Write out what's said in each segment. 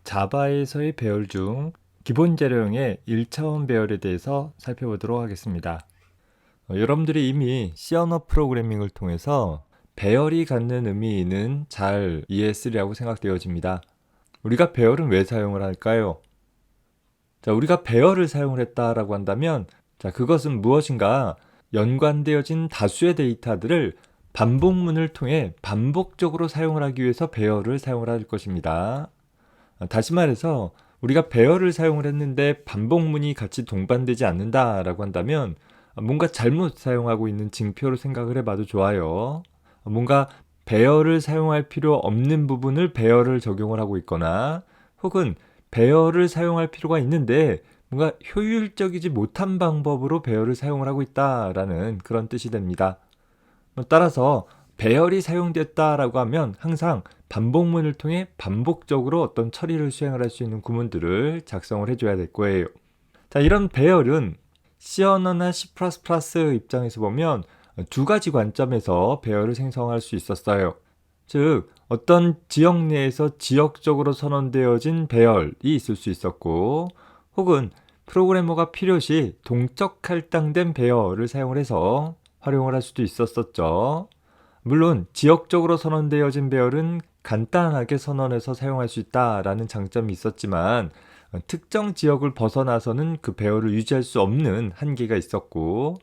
자바에서의 배열 중 기본 재료형의 1차원 배열에 대해서 살펴보도록 하겠습니다. 여러분들이 이미 C 언어 프로그래밍을 통해서 배열이 갖는 의미는 잘 이해했으리라고 생각되어집니다. 우리가 배열은 왜 사용을 할까요? 우리가 배열을 사용을 했다라고 한다면 그것은 무엇인가 연관되어진 다수의 데이터들을 반복문을 통해 반복적으로 사용을 하기 위해서 배열을 사용을 할 것입니다. 다시 말해서 우리가 배열을 사용을 했는데 반복문이 같이 동반되지 않는다라고 한다면 뭔가 잘못 사용하고 있는 징표로 생각을 해봐도 좋아요. 뭔가 배열을 사용할 필요 없는 부분을 배열을 적용을 하고 있거나 혹은 배열을 사용할 필요가 있는데 뭔가 효율적이지 못한 방법으로 배열을 사용을 하고 있다라는 그런 뜻이 됩니다. 따라서 배열이 사용됐다라고 하면 항상 반복문을 통해 반복적으로 어떤 처리를 수행을 할 수 있는 구문들을 작성을 해줘야 될 거예요. 이런 배열은 C 언어나 C++ 입장에서 보면 두 가지 관점에서 배열을 생성할 수 있었어요. 즉, 어떤 지역 내에서 지역적으로 선언되어진 배열이 있을 수 있었고, 혹은 프로그래머가 필요시 동적 할당된 배열을 사용을 해서 활용을 할 수도 있었었죠. 물론 지역적으로 선언되어진 배열은 간단하게 선언해서 사용할 수 있다라는 장점이 있었지만 특정 지역을 벗어나서는 그 배열을 유지할 수 없는 한계가 있었고,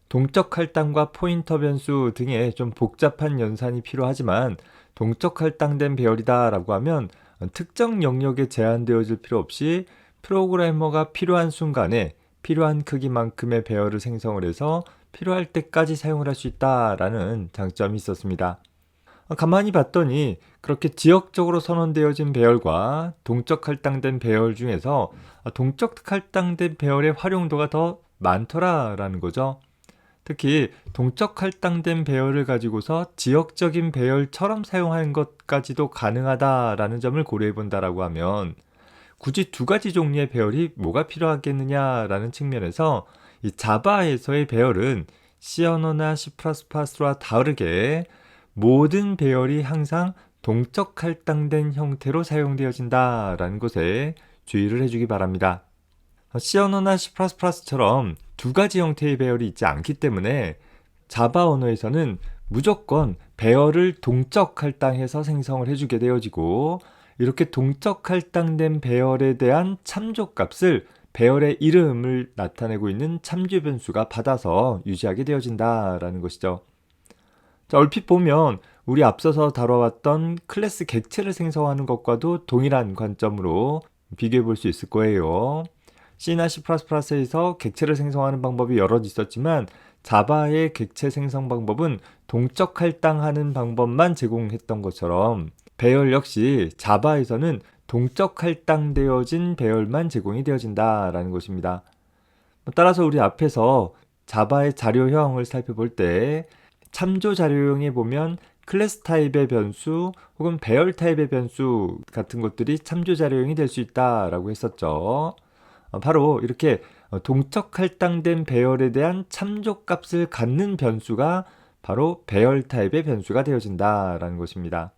동적 할당과 포인터 변수 등의 좀 복잡한 연산이 필요하지만 동적 할당된 배열이다라고 하면 특정 영역에 제한되어질 필요 없이 프로그래머가 필요한 순간에 필요한 크기만큼의 배열을 생성을 해서 필요할 때까지 사용을 할 수 있다라는 장점이 있었습니다. 가만히 봤더니 그렇게 지역적으로 선언되어진 배열과 동적 할당된 배열 중에서 동적 할당된 배열의 활용도가 더 많더라라는 거죠. 특히 동적 할당된 배열을 가지고서 지역적인 배열처럼 사용하는 것까지도 가능하다라는 점을 고려해 본다라고 하면 굳이 두 가지 종류의 배열이 뭐가 필요하겠느냐라는 측면에서 이 자바에서의 배열은 C 언어나 C++와 다르게 모든 배열이 항상 동적 할당된 형태로 사용되어진다라는 것에 주의를 해주기 바랍니다. C 언어나 C++처럼 두 가지 형태의 배열이 있지 않기 때문에 자바 언어에서는 무조건 배열을 동적 할당해서 생성을 해주게 되어지고, 이렇게 동적 할당된 배열에 대한 참조값을 배열의 이름을 나타내고 있는 참조 변수가 받아서 유지하게 되어진다라는 것이죠. 얼핏 보면 우리 앞서서 다뤄왔던 클래스 객체를 생성하는 것과도 동일한 관점으로 비교해 볼 수 있을 거예요. C나 C++에서 객체를 생성하는 방법이 여러 있었지만 자바의 객체 생성 방법은 동적 할당하는 방법만 제공했던 것처럼 배열 역시 자바에서는 동적 할당되어진 배열만 제공이 되어진다라는 것입니다. 따라서 우리 앞에서 자바의 자료형을 살펴볼 때 참조 자료형에 보면 클래스 타입의 변수 혹은 배열 타입의 변수 같은 것들이 참조 자료형이 될 수 있다라고 했었죠. 바로 이렇게 동적 할당된 배열에 대한 참조값을 갖는 변수가 바로 배열 타입의 변수가 되어진다라는 것입니다.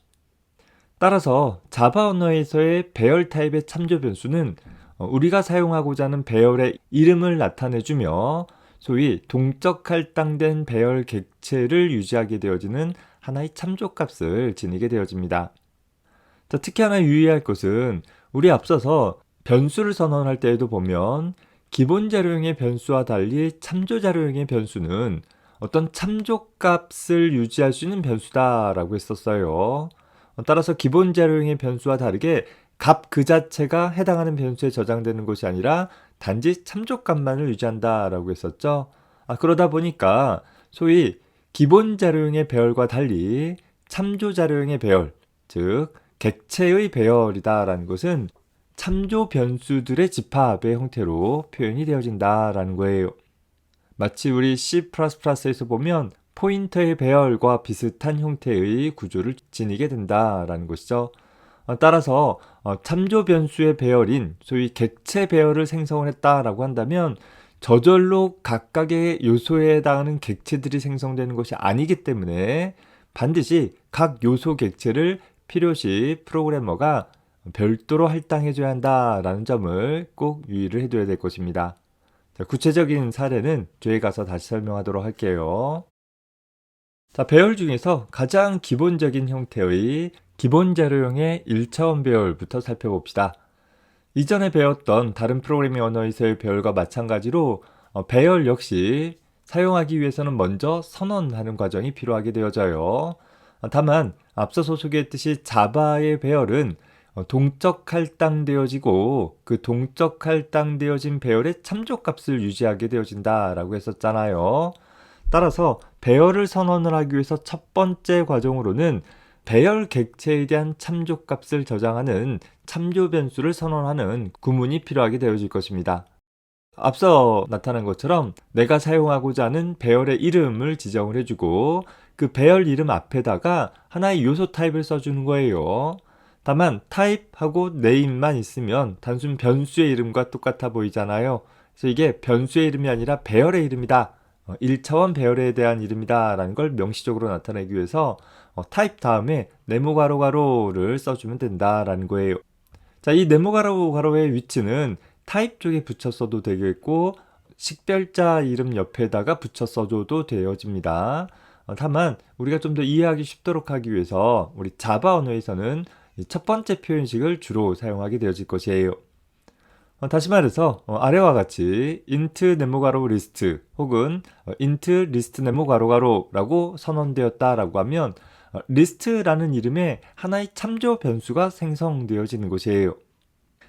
따라서 자바 언어에서의 배열 타입의 참조 변수는 우리가 사용하고자 하는 배열의 이름을 나타내주며 소위 동적 할당된 배열 객체를 유지하게 되어지는 하나의 참조값을 지니게 되어집니다. 특히 하나 유의할 것은 우리 앞서서 변수를 선언할 때에도 보면 기본 자료형의 변수와 달리 참조 자료형의 변수는 어떤 참조값을 유지할 수 있는 변수다라고 했었어요. 따라서 기본 자료형의 변수와 다르게 값 그 자체가 해당하는 변수에 저장되는 것이 아니라 단지 참조값만을 유지한다라고 했었죠. 그러다 보니까 소위 기본 자료형의 배열과 달리 참조 자료형의 배열, 즉 객체의 배열이다라는 것은 참조 변수들의 집합의 형태로 표현이 되어진다라는 거예요. 마치 우리 C++에서 보면 포인터의 배열과 비슷한 형태의 구조를 지니게 된다라는 것이죠. 따라서 참조 변수의 배열인 소위 객체 배열을 생성을 했다라고 한다면 저절로 각각의 요소에 해당하는 객체들이 생성되는 것이 아니기 때문에 반드시 각 요소 객체를 필요시 프로그래머가 별도로 할당해줘야 한다라는 점을 꼭 유의를 해둬야 될 것입니다. 자, 구체적인 사례는 뒤에 가서 다시 설명하도록 할게요. 자, 배열 중에서 가장 기본적인 형태의 기본 자료형의 1차원 배열부터 살펴봅시다. 이전에 배웠던 다른 프로그래밍 언어에서의 배열과 마찬가지로 배열 역시 사용하기 위해서는 먼저 선언하는 과정이 필요하게 되어져요. 다만 앞서서 소개했듯이 자바의 배열은 동적 할당되어지고 그 동적 할당되어진 배열의 참조값을 유지하게 되어진다라고 했었잖아요. 따라서 배열을 선언을 하기 위해서 첫 번째 과정으로는 배열 객체에 대한 참조값을 저장하는 참조 변수를 선언하는 구문이 필요하게 되어질 것입니다. 앞서 나타난 것처럼 내가 사용하고자 하는 배열의 이름을 지정을 해주고 그 배열 이름 앞에다가 하나의 요소 타입을 써주는 거예요. 다만 타입하고 name만 있으면 단순 변수의 이름과 똑같아 보이잖아요. 그래서 이게 변수의 이름이 아니라 배열의 이름이다. 1차원 배열에 대한 이름이다 라는 걸 명시적으로 나타내기 위해서 타입 다음에 네모 가로 가로를 써주면 된다라는 거예요. 자, 이 네모 가로 가로의 위치는 타입 쪽에 붙여 써도 되겠고 식별자 이름 옆에다가 붙여 써줘도 되어집니다. 다만 우리가 좀 더 이해하기 쉽도록 하기 위해서 우리 자바 언어에서는 이 첫 번째 표현식을 주로 사용하게 되어질 것이에요. 다시 말해서 아래와 같이 int 네모 가로 리스트 혹은 int 리스트 네모 가로 가로라고 선언되었다라고 하면 리스트라는 이름의 하나의 참조 변수가 생성되어지는 것이에요.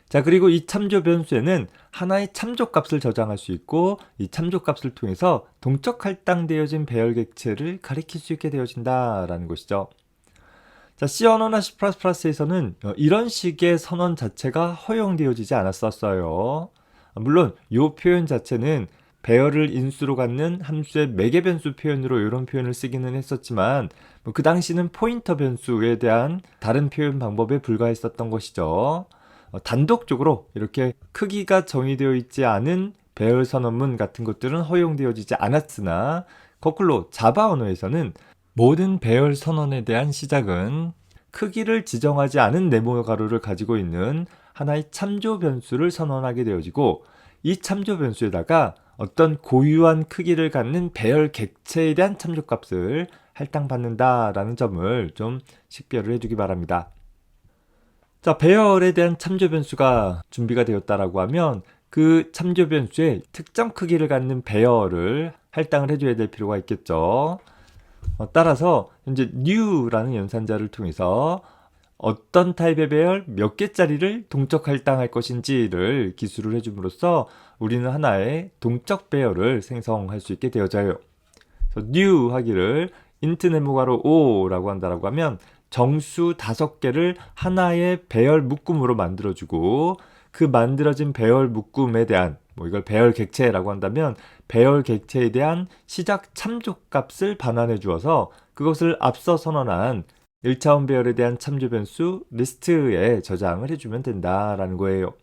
자, 그리고 이 참조 변수에는 하나의 참조값을 저장할 수 있고 이 참조값을 통해서 동적 할당되어진 배열 객체를 가리킬 수 있게 되어진다라는 것이죠. 자, C 언어나 C++에서는 이런 식의 선언 자체가 허용되어지지 않았었어요. 물론 이 표현 자체는 배열을 인수로 갖는 함수의 매개 변수 표현으로 이런 표현을 쓰기는 했었지만 그 당시는 포인터 변수에 대한 다른 표현 방법에 불과했었던 것이죠. 단독적으로 이렇게 크기가 정의되어 있지 않은 배열 선언문 같은 것들은 허용되어지지 않았으나 거꾸로 자바 언어에서는 모든 배열 선언에 대한 시작은 크기를 지정하지 않은 네모 가로를 가지고 있는 하나의 참조 변수를 선언하게 되어지고 이 참조 변수에다가 어떤 고유한 크기를 갖는 배열 객체에 대한 참조값을 할당받는다라는 점을 좀 식별을 해두기 바랍니다. 자, 배열에 대한 참조 변수가 준비가 되었다라고 하면 그 참조 변수에 특정 크기를 갖는 배열을 할당을 해줘야 될 필요가 있겠죠. 따라서 현재 new라는 연산자를 통해서 어떤 타입의 배열 몇 개짜리를 동적 할당할 것인지를 기술을 해줌으로써 우리는 하나의 동적 배열을 생성할 수 있게 되어져요. 그래서 new 하기를 int 네모 가로 5라고 한다라고 하면 정수 5개를 하나의 배열 묶음으로 만들어주고 그 만들어진 배열 묶음에 대한 이걸 배열 객체라고 한다면 배열 객체에 대한 시작 참조값을 반환해 주어서 그것을 앞서 선언한 1차원 배열에 대한 참조 변수 리스트에 저장을 해주면 된다라는 거예요.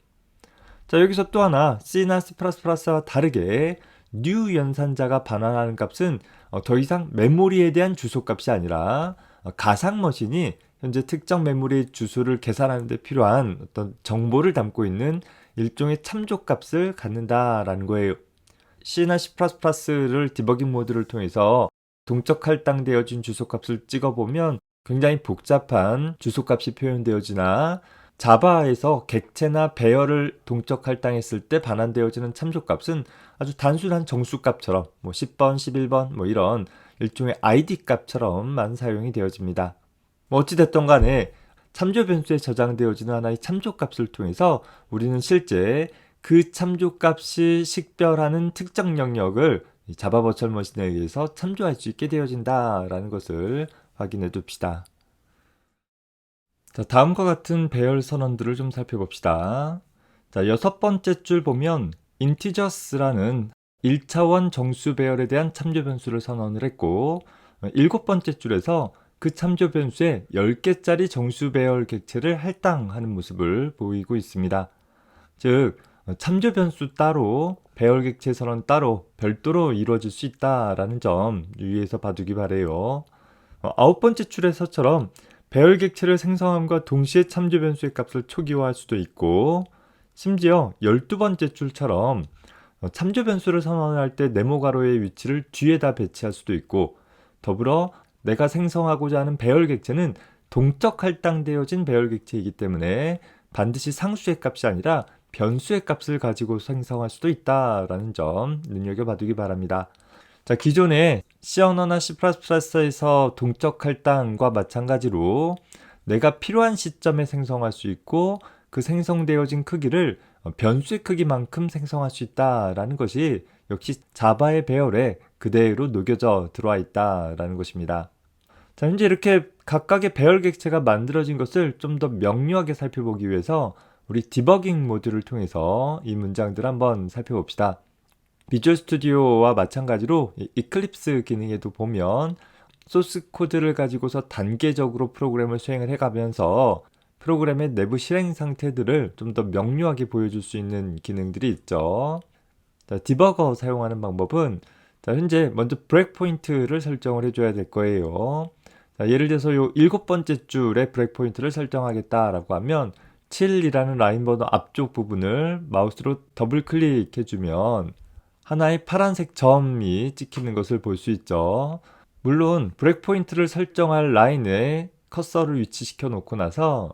자, 여기서 또 하나 C나 C++와 다르게 new 연산자가 반환하는 값은 더 이상 메모리에 대한 주소값이 아니라 가상 머신이 현재 특정 메모리 주소를 계산하는 데 필요한 어떤 정보를 담고 있는 일종의 참조값을 갖는다라는 거예요. C나 C++를 디버깅 모드를 통해서 동적 할당되어진 주소값을 찍어보면 굉장히 복잡한 주소값이 표현되어지나 자바에서 객체나 배열을 동적 할당했을 때 반환되어지는 참조값은 아주 단순한 정수값처럼 10번, 11번 이런 일종의 ID 값처럼만 사용이 되어집니다. 어찌됐든 간에 참조 변수에 저장되어지는 하나의 참조값을 통해서 우리는 실제 그 참조값이 식별하는 특정 영역을 자바 버추얼 머신에 의해서 참조할 수 있게 되어진다라는 것을 확인해 둡시다. 자, 다음과 같은 배열 선언들을 좀 살펴봅시다. 자, 6번째 줄 보면 integers라는 1차원 정수 배열에 대한 참조 변수를 선언을 했고 7번째 줄에서 그 참조 변수에 10개짜리 정수 배열 객체를 할당하는 모습을 보이고 있습니다. 즉 참조 변수 따로 배열 객체 선언 따로 별도로 이루어질 수 있다라는 점 유의해서 봐두기 바래요. 9번째 줄에서처럼 배열 객체를 생성함과 동시에 참조 변수의 값을 초기화할 수도 있고, 심지어 12번째 줄처럼 참조 변수를 선언할 때 네모 가로의 위치를 뒤에다 배치할 수도 있고, 더불어 내가 생성하고자 하는 배열 객체는 동적 할당되어진 배열 객체이기 때문에 반드시 상수의 값이 아니라 변수의 값을 가지고 생성할 수도 있다라는 점 눈여겨봐두기 바랍니다. 자, 기존의 C 언어나 C++에서 동적 할당과 마찬가지로 내가 필요한 시점에 생성할 수 있고, 그 생성되어진 크기를 변수의 크기만큼 생성할 수 있다라는 것이 역시 자바의 배열에 그대로 녹여져 들어와 있다라는 것입니다. 자, 현재 이렇게 각각의 배열 객체가 만들어진 것을 좀 더 명료하게 살펴보기 위해서 우리 디버깅 모듈을 통해서 이 문장들을 한번 살펴봅시다. 비주얼 스튜디오와 마찬가지로 이클립스 기능에도 보면 소스 코드를 가지고서 단계적으로 프로그램을 수행을 해가면서 프로그램의 내부 실행 상태들을 좀 더 명료하게 보여줄 수 있는 기능들이 있죠. 자, 디버거 사용하는 방법은, 자, 현재 먼저 브레이크 포인트를 설정을 해줘야 될 거예요. 자, 예를 들어서 요 7번째 줄에 브레이크 포인트를 설정하겠다라고 하면 7이라는 라인 번호 앞쪽 부분을 마우스로 더블 클릭해주면 하나의 파란색 점이 찍히는 것을 볼 수 있죠. 물론 브레이크 포인트를 설정할 라인에 커서를 위치시켜 놓고 나서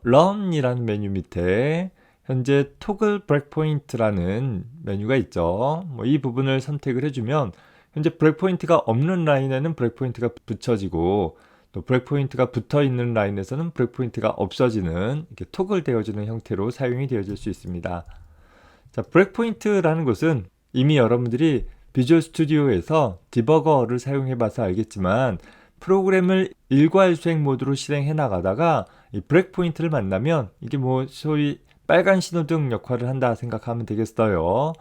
Run이라는 메뉴 밑에 현재 토글 브레이크 포인트라는 메뉴가 있죠. 이 부분을 선택을 해주면 현재 브레이크 포인트가 없는 라인에는 브레이크 포인트가 붙여지고, 또 브레이크 포인트가 붙어 있는 라인에서는 브레이크 포인트가 없어지는, 이렇게 토글 되어지는 형태로 사용이 되어질 수 있습니다. 자, 브레이크 포인트라는 것은 이미 여러분들이 비주얼 스튜디오에서 디버거를 사용해 봐서 알겠지만, 프로그램을 일괄 수행 모드로 실행해 나가다가 이 브레이크 포인트를 만나면 이게 소위 빨간 신호등 역할을 한다 생각하면 되겠어요.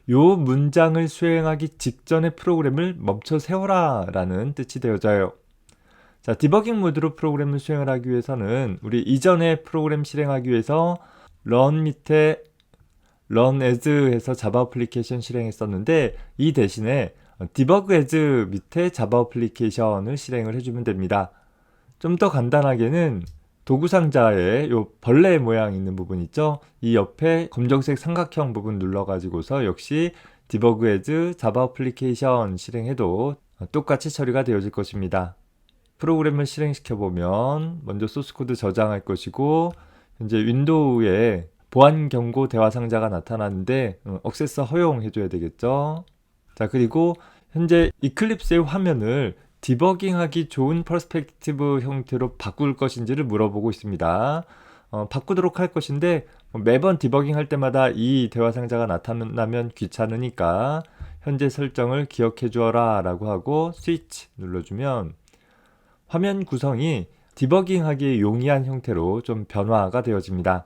요 문장을 수행하기 직전에 프로그램을 멈춰 세워라 라는 뜻이 되어져요. 자, 디버깅 모드로 프로그램을 수행을 하기 위해서는 우리 이전에 프로그램 실행하기 위해서 run 밑에 run as 해서 자바 어플리케이션 실행했었는데, 이 대신에 debug as 밑에 자바 어플리케이션을 실행을 해주면 됩니다. 좀 더 간단하게는 도구 상자에 요 벌레 모양 있는 부분 있죠? 이 옆에 검정색 삼각형 부분 눌러가지고서 역시 debug as 자바 어플리케이션 실행해도 똑같이 처리가 되어질 것입니다. 프로그램을 실행시켜 보면 먼저 소스 코드 저장할 것이고, 현재 윈도우에 보안 경고 대화 상자가 나타나는데 액세스 허용해줘야 되겠죠. 자, 그리고 현재 이클립스의 화면을 디버깅하기 좋은 퍼스펙티브 형태로 바꿀 것인지를 물어보고 있습니다. 바꾸도록 할 것인데 매번 디버깅 할 때마다 이 대화 상자가 나타나면 귀찮으니까 현재 설정을 기억해 주어라 라고 하고 스위치 눌러주면 화면 구성이 디버깅하기에 용이한 형태로 좀 변화가 되어집니다.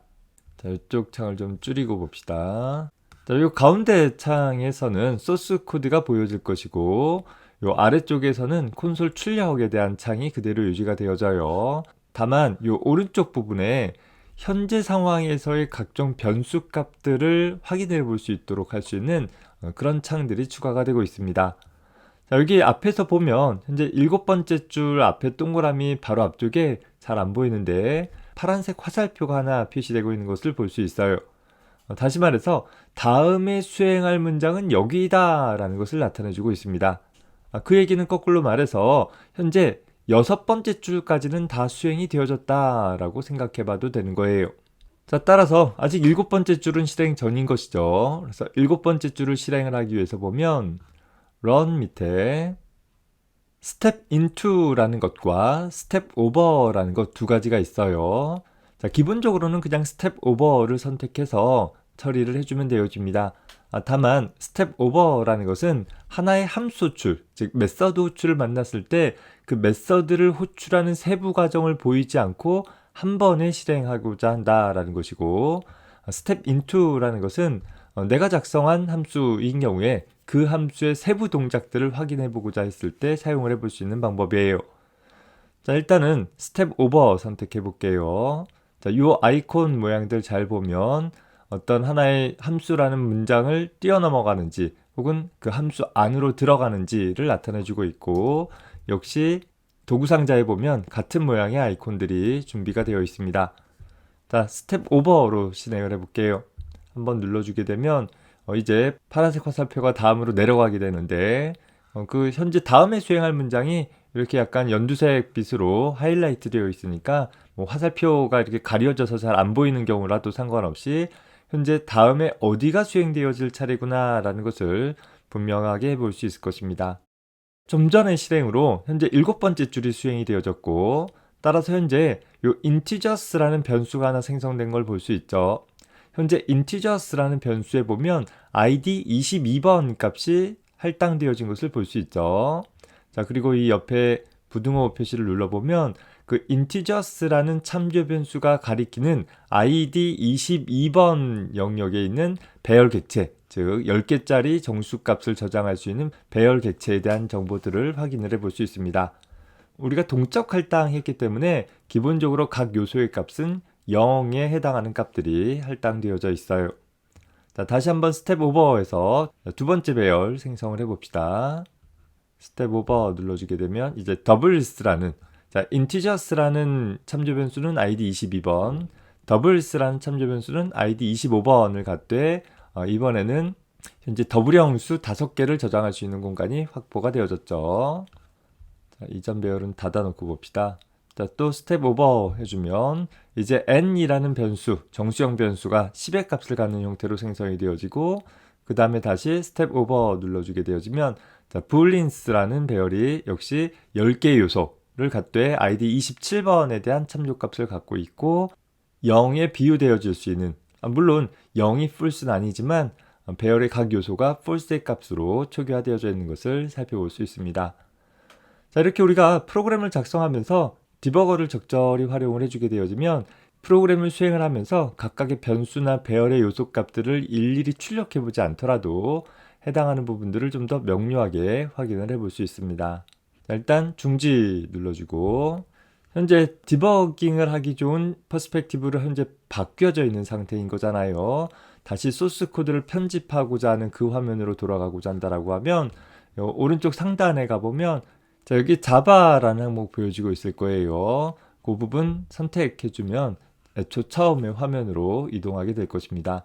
자, 이쪽 창을 좀 줄이고 봅시다. 자, 요 가운데 창에서는 소스 코드가 보여질 것이고, 요 아래쪽에서는 콘솔 출력에 대한 창이 그대로 유지가 되어져요. 다만 요 오른쪽 부분에 현재 상황에서의 각종 변수 값들을 확인해 볼 수 있도록 할 수 있는 그런 창들이 추가가 되고 있습니다. 자, 여기 앞에서 보면 현재 7번째 줄 앞에 동그라미 바로 앞쪽에 잘 안 보이는데 파란색 화살표가 하나 표시되고 있는 것을 볼 수 있어요. 다시 말해서 다음에 수행할 문장은 여기다 라는 것을 나타내주고 있습니다. 그 얘기는 거꾸로 말해서 현재 6번째 줄까지는 다 수행이 되어졌다 라고 생각해 봐도 되는 거예요. 자, 따라서 아직 7번째 줄은 실행 전인 것이죠. 그래서 7번째 줄을 실행을 하기 위해서 보면 run 밑에 step into라는 것과 step over라는 것 두 가지가 있어요. 자, 기본적으로는 그냥 step over를 선택해서 처리를 해주면 되어집니다. 다만 step over라는 것은 하나의 함수 호출, 즉 메서드 호출을 만났을 때 그 메서드를 호출하는 세부 과정을 보이지 않고 한 번에 실행하고자 한다라는 것이고, step into라는 것은 내가 작성한 함수인 경우에 그 함수의 세부 동작들을 확인해 보고자 했을 때 사용을 해볼 수 있는 방법이에요. 자, 일단은 스텝 오버 선택해 볼게요. 자, 이 아이콘 모양들 잘 보면 어떤 하나의 함수라는 문장을 뛰어넘어가는지 혹은 그 함수 안으로 들어가는지를 나타내 주고 있고, 역시 도구 상자에 보면 같은 모양의 아이콘들이 준비가 되어 있습니다. 자, 스텝 오버로 진행을 해볼게요. 한번 눌러주게 되면 이제 파란색 화살표가 다음으로 내려가게 되는데 그 현재 다음에 수행할 문장이 이렇게 약간 연두색 빛으로 하이라이트 되어 있으니까 뭐 화살표가 이렇게 가려져서 잘 안 보이는 경우라도 상관없이 현재 다음에 어디가 수행되어질 차례구나 라는 것을 분명하게 볼 수 있을 것입니다. 좀 전의 실행으로 현재 7번째 줄이 수행이 되어졌고, 따라서 현재 요 integers라는 변수가 하나 생성된 걸 볼 수 있죠. 현재 integers라는 변수에 보면 id 22번 값이 할당되어진 것을 볼 수 있죠. 자, 그리고 이 옆에 부등호 표시를 눌러보면 그 integers라는 참조 변수가 가리키는 id 22번 영역에 있는 배열 객체, 즉 10개짜리 정수값을 저장할 수 있는 배열 객체에 대한 정보들을 확인을 해볼 수 있습니다. 우리가 동적 할당했기 때문에 기본적으로 각 요소의 값은 0에 해당하는 값들이 할당되어져 있어요. 자, 다시 한번 스텝 오버에서 두 번째 배열 생성을 해봅시다. 스텝 오버 눌러주게 되면 이제 더블리스트라는, 자, integers라는 참조 변수는 id 22번, 더블리스트라는 참조 변수는 id 25번을 갖되 이번에는 현재 더블형 수 5개를 저장할 수 있는 공간이 확보가 되어졌죠. 자, 이전 배열은 닫아놓고 봅시다. 자, 또 스텝 오버 해주면 이제 n이라는 변수, 정수형 변수가 10의 값을 갖는 형태로 생성이 되어지고, 그 다음에 다시 스텝 오버 눌러주게 되어지면 자, booleans라는 배열이 역시 10개의 요소를 갖되 id 27번에 대한 참조값을 갖고 있고 0에 비유되어질 수 있는, 물론 0이 false는 아니지만 배열의 각 요소가 false의 값으로 초기화되어져 있는 것을 살펴볼 수 있습니다. 자, 이렇게 우리가 프로그램을 작성하면서 디버거를 적절히 활용을 해주게 되어지면 프로그램을 수행을 하면서 각각의 변수나 배열의 요소 값들을 일일이 출력해보지 않더라도 해당하는 부분들을 좀 더 명료하게 확인을 해볼 수 있습니다. 자, 일단 중지 눌러주고, 현재 디버깅을 하기 좋은 퍼스펙티브로 현재 바뀌어져 있는 상태인 거잖아요. 다시 소스 코드를 편집하고자 하는 그 화면으로 돌아가고자 한다라고 하면 오른쪽 상단에 가보면 자, 여기 자바라는 항목 보여지고 있을 거예요. 그 부분 선택해주면 애초 처음의 화면으로 이동하게 될 것입니다.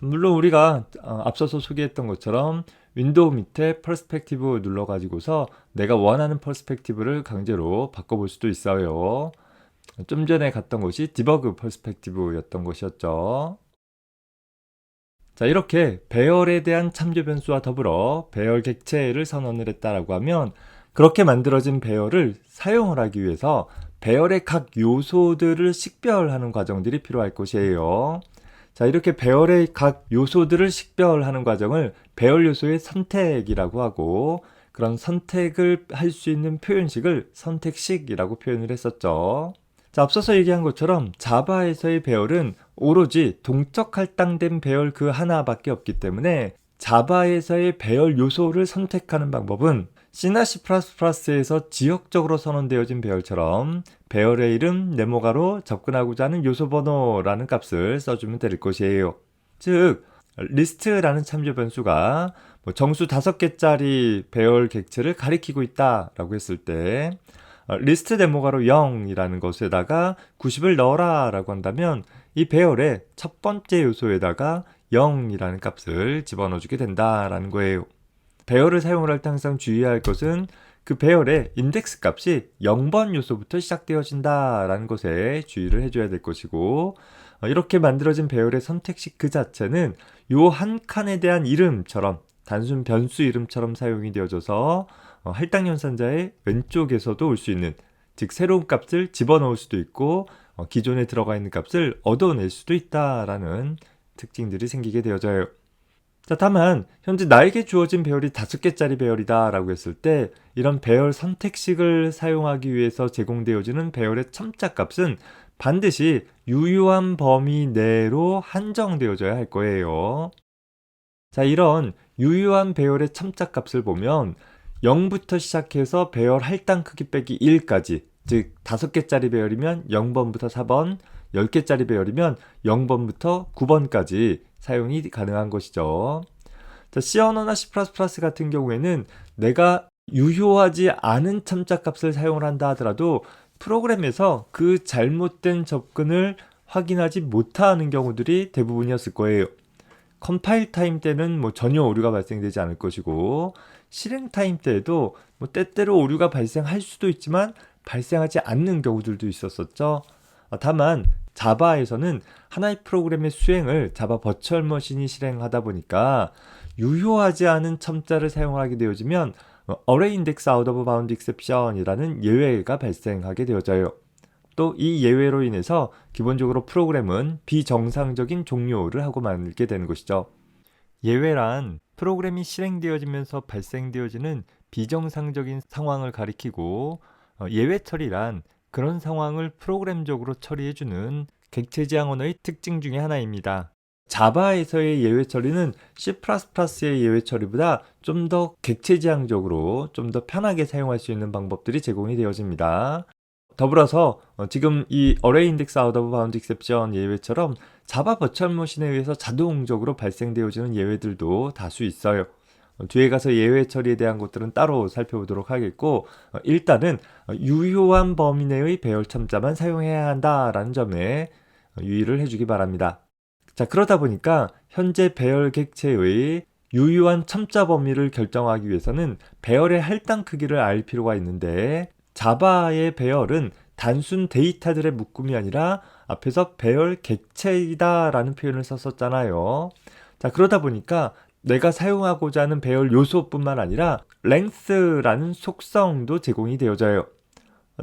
물론 우리가 앞서서 소개했던 것처럼 윈도우 밑에 퍼스펙티브 눌러가지고서 내가 원하는 퍼스펙티브를 강제로 바꿔볼 수도 있어요. 좀 전에 갔던 곳이 디버그 퍼스펙티브였던 것이었죠. 자, 이렇게 배열에 대한 참조 변수와 더불어 배열 객체를 선언을 했다라고 하면 그렇게 만들어진 배열을 사용을 하기 위해서 배열의 각 요소들을 식별하는 과정들이 필요할 것이에요. 자, 이렇게 배열의 각 요소들을 식별하는 과정을 배열 요소의 선택이라고 하고, 그런 선택을 할 수 있는 표현식을 선택식이라고 표현을 했었죠. 자, 앞서서 얘기한 것처럼 자바에서의 배열은 오로지 동적 할당된 배열 그 하나밖에 없기 때문에 자바에서의 배열 요소를 선택하는 방법은 C나 C++에서 지역적으로 선언되어진 배열처럼 배열의 이름 네모가로 접근하고자 하는 요소 번호라는 값을 써주면 될 것이에요. 즉, 리스트라는 참조 변수가 정수 5개짜리 배열 객체를 가리키고 있다라고 했을 때 리스트 네모가로 0이라는 것에다가 90을 넣어라 라고 한다면 이 배열의 첫 번째 요소에다가 0이라는 값을 집어넣어 주게 된다라는 거예요. 배열을 사용을 할 때 항상 주의해야 할 것은 그 배열의 인덱스 값이 0번 요소부터 시작되어진다라는 것에 주의를 해줘야 될 것이고, 이렇게 만들어진 배열의 선택식 그 자체는 요 한 칸에 대한 이름처럼 단순 변수 이름처럼 사용이 되어져서 할당 연산자의 왼쪽에서도 올 수 있는, 즉 새로운 값을 집어넣을 수도 있고 기존에 들어가 있는 값을 얻어낼 수도 있다라는 특징들이 생기게 되어져요. 자, 다만 현재 나에게 주어진 배열이 5개짜리 배열이다 라고 했을 때 이런 배열 선택식을 사용하기 위해서 제공되어지는 배열의 첨자값은 반드시 유효한 범위 내로 한정되어져야 할 거예요. 자, 이런 유효한 배열의 첨자값을 보면 0부터 시작해서 배열 할당 크기 빼기 1까지, 즉 5개짜리 배열이면 0번부터 4번, 10개짜리 배열이면 0번부터 9번까지 사용이 가능한 것이죠. 자, C 언어나 C++ 같은 경우에는 내가 유효하지 않은 첨자값을 사용을 한다 하더라도 프로그램에서 그 잘못된 접근을 확인하지 못하는 경우들이 대부분이었을 거예요. 컴파일 타임 때는 전혀 오류가 발생되지 않을 것이고, 실행 타임 때에도 때때로 오류가 발생할 수도 있지만 발생하지 않는 경우들도 있었었죠. 다만 자바에서는 하나의 프로그램의 수행을 자바 버추얼 머신이 실행하다 보니까 유효하지 않은 첨자를 사용하게 되어지면 Array Index Out of Bound Exception이라는 예외가 발생하게 되어져요. 또 이 예외로 인해서 기본적으로 프로그램은 비정상적인 종료를 하고 말게 되는 것이죠. 예외란 프로그램이 실행되어지면서 발생되어지는 비정상적인 상황을 가리키고, 예외 처리란 그런 상황을 프로그램적으로 처리해주는 객체지향 언어의 특징 중에 하나입니다. 자바에서의 예외 처리는 C++의 예외 처리보다 좀 더 객체지향적으로 좀 더 편하게 사용할 수 있는 방법들이 제공이 되어집니다. 더불어서 지금 이 Array Index Out of Bound Exception 예외처럼 자바 버추얼 머신에 의해서 자동적으로 발생되어지는 예외들도 다수 있어요. 뒤에 가서 예외 처리에 대한 것들은 따로 살펴보도록 하겠고, 일단은 유효한 범위 내의 배열 첨자만 사용해야 한다라는 점에 유의를 해주기 바랍니다. 자, 그러다 보니까 현재 배열 객체의 유효한 첨자 범위를 결정하기 위해서는 배열의 할당 크기를 알 필요가 있는데, 자바의 배열은 단순 데이터들의 묶음이 아니라 앞에서 배열 객체이다 라는 표현을 썼었잖아요. 자, 그러다 보니까 내가 사용하고자 하는 배열 요소뿐만 아니라 length라는 속성도 제공이 되어져요.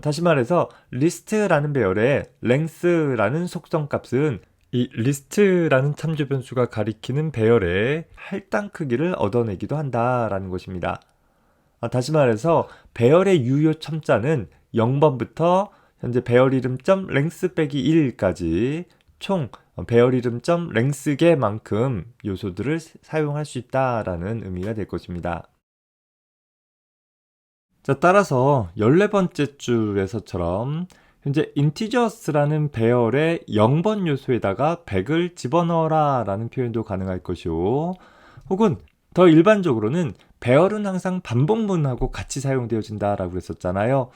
다시 말해서 list라는 배열의 length라는 속성 값은 이 list라는 참조 변수가 가리키는 배열의 할당 크기를 얻어내기도 한다라는 것입니다. 다시 말해서 배열의 유효 첨자는 0번부터 현재 배열 이름 점 length 빼기 1까지 총 배열 이름 점 length 개만큼 요소들을 사용할 수 있다라는 의미가 될 것입니다. 자, 따라서 14번째 줄에서처럼 현재 integers라는 배열의 0번 요소에다가 100을 집어넣어라 라는 표현도 가능할 것이고, 혹은 더 일반적으로는 배열은 항상 반복문하고 같이 사용되어진다라고 했었잖아요.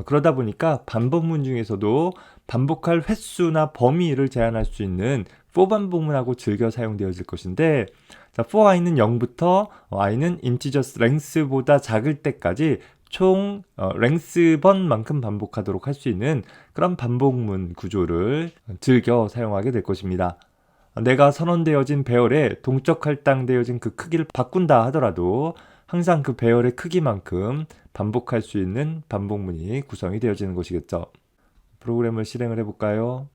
그러다 보니까 반복문 중에서도 반복할 횟수나 범위를 제한할 수 있는 for 반복문하고 즐겨 사용되어질 것인데, 자, for i는 0부터 i는 integers length보다 작을 때까지 총 length 번만큼 반복하도록 할 수 있는 그런 반복문 구조를 즐겨 사용하게 될 것입니다. 내가 선언되어진 배열에 동적 할당되어진 그 크기를 바꾼다 하더라도 항상 그 배열의 크기만큼 반복할 수 있는 반복문이 구성이 되어지는 것이겠죠. 프로그램을 실행을 해볼까요?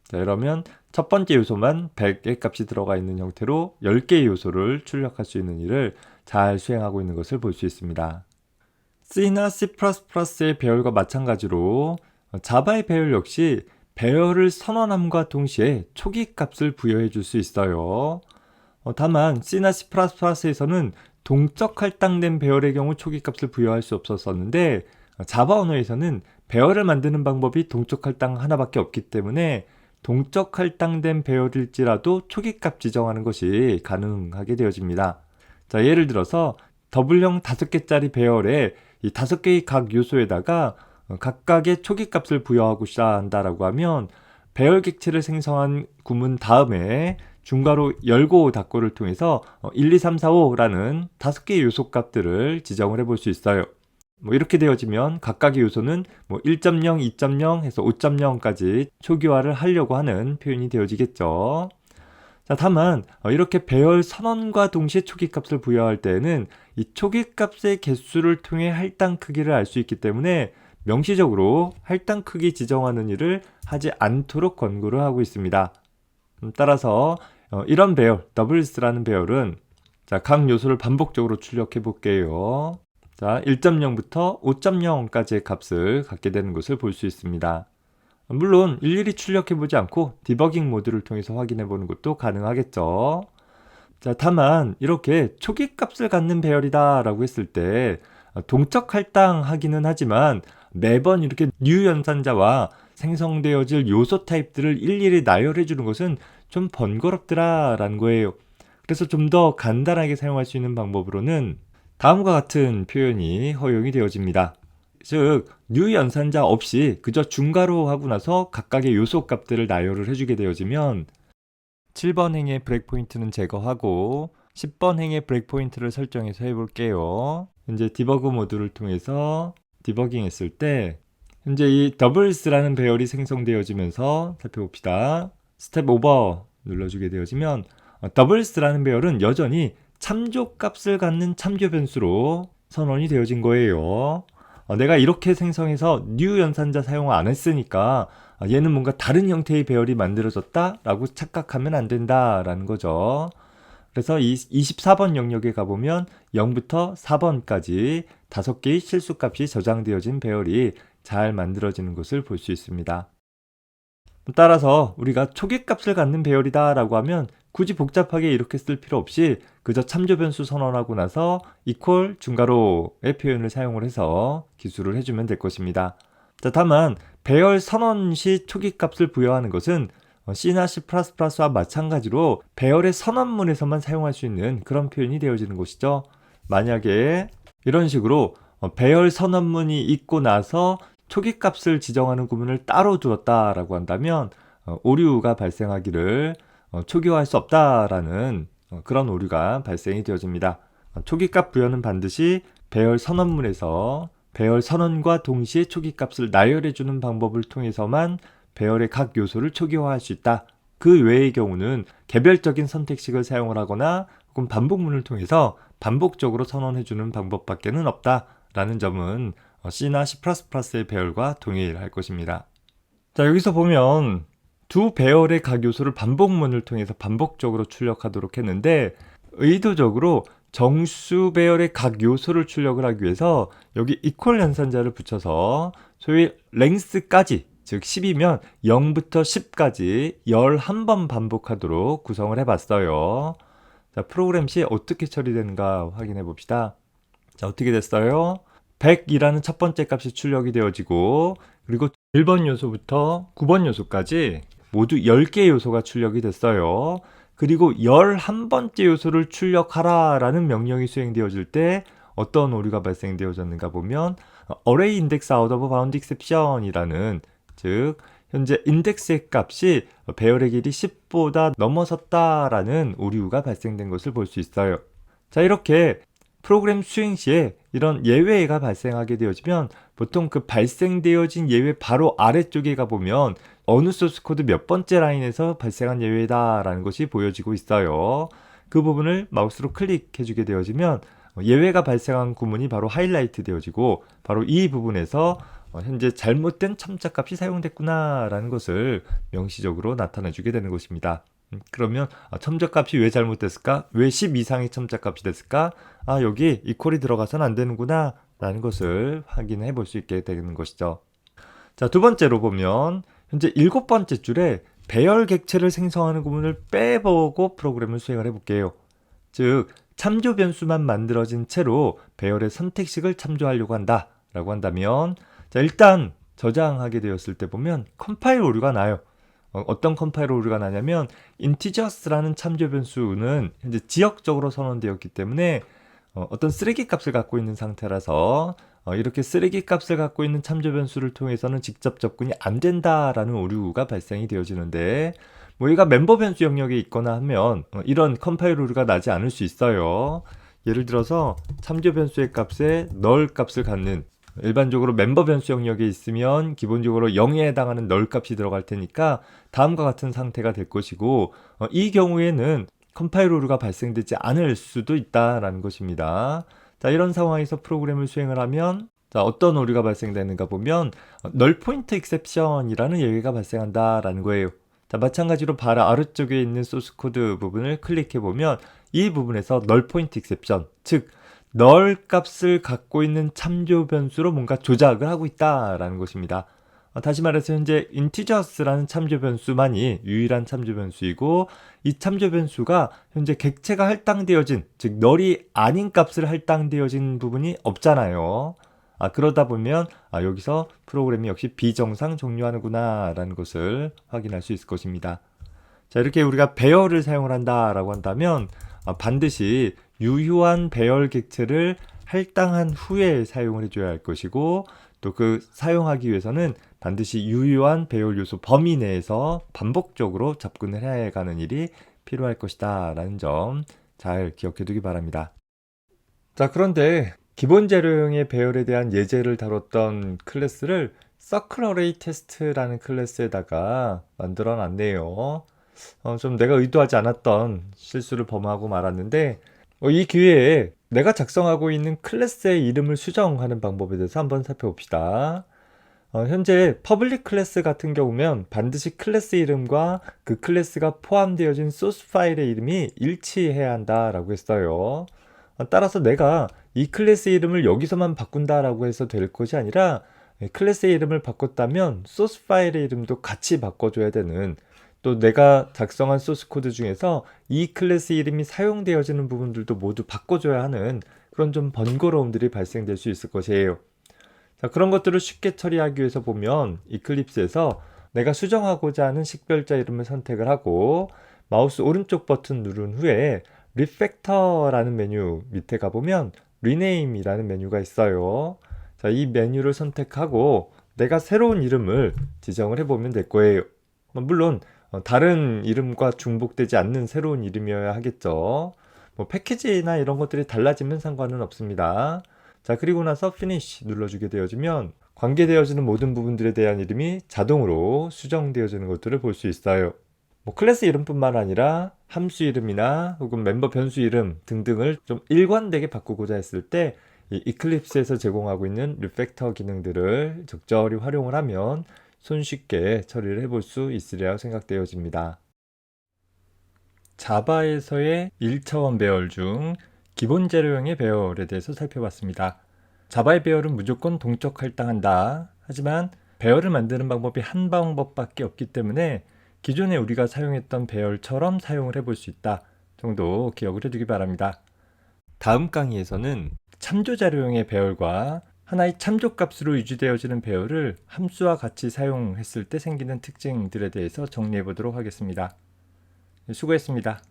자, 이러면 첫 번째 요소만 100의 값이 들어가 있는 형태로 10개의 요소를 출력할 수 있는 일을 잘 수행하고 있는 것을 볼 수 있습니다. C나 C++의 배열과 마찬가지로 자바의 배열 역시 배열을 선언함과 동시에 초기 값을 부여해 줄 수 있어요. 다만 C나 C++에서는 동적 할당된 배열의 경우 초기 값을 부여할 수 없었었는데, 자바 언어에서는 배열을 만드는 방법이 동적 할당 하나밖에 없기 때문에 동적 할당된 배열일지라도 초기 값 지정하는 것이 가능하게 되어집니다. 자, 예를 들어서 더블형 5개짜리 배열에 이 5개의 각 요소에다가 각각의 초기 값을 부여하고자 한다라고 하면 배열 객체를 생성한 구문 다음에 중괄호 열고 닫고를 통해서 1, 2, 3, 4, 5라는 5개의 요소 값들을 지정을 해볼 수 있어요. 이렇게 되어지면 각각의 요소는 1.0, 2.0 해서 5.0까지 초기화를 하려고 하는 표현이 되어지겠죠. 자, 다만 이렇게 배열 선언과 동시에 초기 값을 부여할 때에는 이 초기 값의 개수를 통해 할당 크기를 알 수 있기 때문에 명시적으로 할당 크기 지정하는 일을 하지 않도록 권고를 하고 있습니다. 따라서 이런 배열, doubles라는 배열은 자, 각 요소를 반복적으로 출력해 볼게요. 자, 1.0부터 5.0까지의 값을 갖게 되는 것을 볼 수 있습니다. 물론 일일이 출력해 보지 않고 디버깅 모드를 통해서 확인해 보는 것도 가능하겠죠. 자, 다만 이렇게 초기 값을 갖는 배열이다 라고 했을 때 동적 할당하기는 하지만 매번 이렇게 new 연산자와 생성되어질 요소 타입들을 일일이 나열해 주는 것은 좀 번거롭더라 라는 거예요. 그래서 좀 더 간단하게 사용할 수 있는 방법으로는 다음과 같은 표현이 허용이 되어집니다. 즉, new 연산자 없이 그저 중괄호 하고 나서 각각의 요소 값들을 나열을 해주게 되어지면 7번 행의 브레이크포인트는 제거하고 10번 행의 브레이크포인트를 설정해서 해볼게요. 현재 디버그 모드를 통해서 디버깅 했을 때 현재 이 더블스라는 배열이 생성되어지면서 살펴봅시다. 스텝 오버 눌러주게 되어지면 더블스라는 배열은 여전히 참조 값을 갖는 참조 변수로 선언이 되어진 거예요. 내가 이렇게 생성해서 new 연산자 사용을 안 했으니까 얘는 뭔가 다른 형태의 배열이 만들어졌다 라고 착각하면 안 된다라는 거죠. 그래서 이 24번 영역에 가보면 0부터 4번까지 5개의 실수값이 저장되어진 배열이 잘 만들어지는 것을 볼 수 있습니다. 따라서 우리가 초기값을 갖는 배열이다 라고 하면 굳이 복잡하게 이렇게 쓸 필요 없이 그저 참조 변수 선언하고 나서 equal 중괄호의 표현을 사용을 해서 기술을 해주면 될 것입니다. 자, 다만 배열 선언 시 초기값을 부여하는 것은 C나 C++와 마찬가지로 배열의 선언문에서만 사용할 수 있는 그런 표현이 되어지는 것이죠. 만약에 이런 식으로 배열 선언문이 있고 나서 초기값을 지정하는 구문을 따로 두었다라고 한다면 오류가 발생하기를 초기화할 수 없다라는 그런 오류가 발생이 되어집니다. 초기값 부여는 반드시 배열 선언문에서 배열 선언과 동시에 초기값을 나열해주는 방법을 통해서만 배열의 각 요소를 초기화할 수 있다. 그 외의 경우는 개별적인 선택식을 사용을 하거나 혹은 반복문을 통해서 반복적으로 선언해주는 방법밖에는 없다라는 점은 C나 C++의 배열과 동일할 것입니다. 자, 여기서 보면 두 배열의 각 요소를 반복문을 통해서 반복적으로 출력하도록 했는데 의도적으로 정수 배열의 각 요소를 출력을 하기 위해서 여기 equal 연산자를 붙여서 소위 length까지 즉 10이면 0부터 10까지 11번 반복하도록 구성을 해봤어요. 자, 프로그램 시 어떻게 처리되는가 확인해 봅시다. 자, 어떻게 됐어요? 100이라는 첫 번째 값이 출력이 되어지고 그리고 1번 요소부터 9번 요소까지 모두 10개의 요소가 출력이 됐어요. 그리고 11번째 요소를 출력하라 라는 명령이 수행되어질 때 어떤 오류가 발생되어졌는가 보면 array index out of bound exception 이라는 즉 현재 인덱스의 값이 배열의 길이 10보다 넘어섰다라는 오류가 발생된 것을 볼 수 있어요. 자, 이렇게 프로그램 수행 시에 이런 예외가 발생하게 되어지면 보통 그 발생되어진 예외 바로 아래쪽에 가보면 어느 소스 코드 몇 번째 라인에서 발생한 예외다라는 것이 보여지고 있어요. 그 부분을 마우스로 클릭해주게 되어지면 예외가 발생한 구문이 바로 하이라이트 되어지고 바로 이 부분에서 현재 잘못된 첨자값이 사용됐구나 라는 것을 명시적으로 나타내주게 되는 것입니다. 그러면 첨자값이 왜 잘못됐을까? 왜 10 이상의 첨자값이 됐을까? 여기 이퀄이 들어가서는 안 되는구나 라는 것을 확인해 볼 수 있게 되는 것이죠. 자, 두 번째로 보면 현재 7번째 줄에 배열 객체를 생성하는 구문을 빼보고 프로그램을 수행을 해볼게요. 즉 참조 변수만 만들어진 채로 배열의 선택식을 참조하려고 한다 라고 한다면 자, 일단 저장하게 되었을 때 보면 컴파일 오류가 나요. 어떤 컴파일 오류가 나냐면 integers라는 참조 변수는 현재 지역적으로 선언되었기 때문에 어떤 쓰레기 값을 갖고 있는 상태라서 이렇게 쓰레기 값을 갖고 있는 참조 변수를 통해서는 직접 접근이 안 된다라는 오류가 발생이 되어지는데 뭐 얘가 멤버 변수 영역에 있거나 하면 이런 컴파일 오류가 나지 않을 수 있어요. 예를 들어서 참조 변수의 값에 null 값을 갖는 일반적으로 멤버 변수 영역에 있으면 기본적으로 0에 해당하는 null 값이 들어갈 테니까 다음과 같은 상태가 될 것이고 이 경우에는 컴파일 오류가 발생되지 않을 수도 있다라는 것입니다. 자, 이런 상황에서 프로그램을 수행을 하면 자, 어떤 오류가 발생되는가 보면 null point exception이라는 예외가 발생한다라는 거예요. 자, 마찬가지로 바로 아래쪽에 있는 소스 코드 부분을 클릭해 보면 이 부분에서 null point exception, 즉 null 값을 갖고 있는 참조 변수로 뭔가 조작을 하고 있다라는 것입니다. 다시 말해서 현재 integers라는 참조 변수만이 유일한 참조 변수이고 이 참조 변수가 현재 객체가 할당되어진 즉 null이 아닌 값을 할당되어진 부분이 없잖아요. 그러다 보면 여기서 프로그램이 역시 비정상 종료하는구나 라는 것을 확인할 수 있을 것입니다. 자, 이렇게 우리가 배열을 사용을 한다라고 한다면 반드시 유효한 배열 객체를 할당한 후에 사용을 해줘야 할 것이고, 또 그 사용하기 위해서는 반드시 유효한 배열 요소 범위 내에서 반복적으로 접근을 해가는 일이 필요할 것이다 라는 점 잘 기억해 두기 바랍니다. 자, 그런데 기본 재료형의 배열에 대한 예제를 다뤘던 클래스를 서클 어레이 테스트라는 클래스에다가 만들어 놨네요. 좀 내가 의도하지 않았던 실수를 범하고 말았는데, 이 기회에 내가 작성하고 있는 클래스의 이름을 수정하는 방법에 대해서 한번 살펴봅시다. 현재 퍼블릭 클래스 같은 경우면 반드시 클래스 이름과 그 클래스가 포함되어진 소스 파일의 이름이 일치해야 한다라고 했어요. 따라서 내가 이 클래스 이름을 여기서만 바꾼다라고 해서 될 것이 아니라 클래스의 이름을 바꿨다면 소스 파일의 이름도 같이 바꿔줘야 되는, 또 내가 작성한 소스 코드 중에서 이 클래스 이름이 사용되어지는 부분들도 모두 바꿔줘야 하는 그런 좀 번거로움들이 발생될 수 있을 것이에요. 자, 그런 것들을 쉽게 처리하기 위해서 보면 이클립스에서 내가 수정하고자 하는 식별자 이름을 선택을 하고 마우스 오른쪽 버튼 누른 후에 리팩터라는 메뉴 밑에 가보면 리네임이라는 메뉴가 있어요. 자, 이 메뉴를 선택하고 내가 새로운 이름을 지정을 해보면 될 거예요. 물론 다른 이름과 중복되지 않는 새로운 이름이어야 하겠죠. 패키지나 이런 것들이 달라지면 상관은 없습니다. 자, 그리고 나서 Finish 눌러주게 되어지면 관계되어지는 모든 부분들에 대한 이름이 자동으로 수정되어지는 것들을 볼 수 있어요. 클래스 이름뿐만 아니라 함수 이름이나 혹은 멤버 변수 이름 등등을 좀 일관되게 바꾸고자 했을 때 이 이클립스에서 제공하고 있는 리팩터 기능들을 적절히 활용을 하면 손쉽게 처리를 해볼 수 있으리라 생각되어집니다. 자바에서의 1차원 배열 중 기본 재료형의 배열에 대해서 살펴봤습니다. 자바의 배열은 무조건 동적 할당한다. 하지만 배열을 만드는 방법이 한 방법밖에 없기 때문에 기존에 우리가 사용했던 배열처럼 사용을 해볼 수 있다 정도 기억을 해두기 바랍니다. 다음 강의에서는 참조 자료형의 배열과 하나의 참조값으로 유지되어지는 배열을 함수와 같이 사용했을 때 생기는 특징들에 대해서 정리해 보도록 하겠습니다. 수고했습니다.